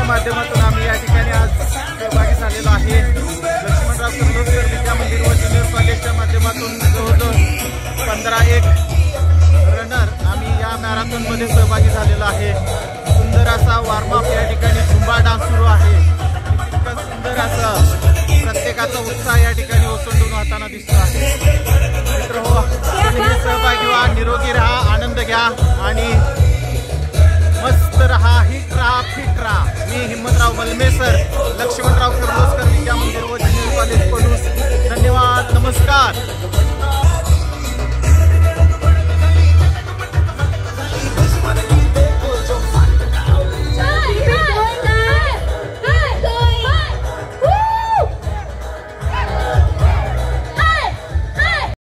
कॉलेजच्या माध्यमातून आम्ही या ठिकाणी आज सहभागी झालेलो आहे। लक्ष्मणराव किर्लोस्कर विद्या मंदिर व ज्युनियर कॉलेजच्या माध्यमातून जवळजवळ 15-1 रनर आम्ही या मॅरेथॉनमध्ये सहभागी झालेलो आहे। सुंदर असा वॉर्मअप या ठिकाणी झुंबा डान्स सुरू आहे। इतकं सुंदर असं प्रत्येकाचा उत्साह या ठिकाणी ओसंडून वाहताना दिसतो आहे। मित्रहो, तुम्ही सहभागी व्हा, निरोगी राहा, आनंद घ्या आणि मस्त रहा, हिट रहा, फिट रहा। मी हिम्मतराव बलमेसर, लक्ष्मणराव किर्लोस्कर विद्या मंदिर व ज्युनियर कॉलेज पडूस। धन्यवाद, नमस्कार।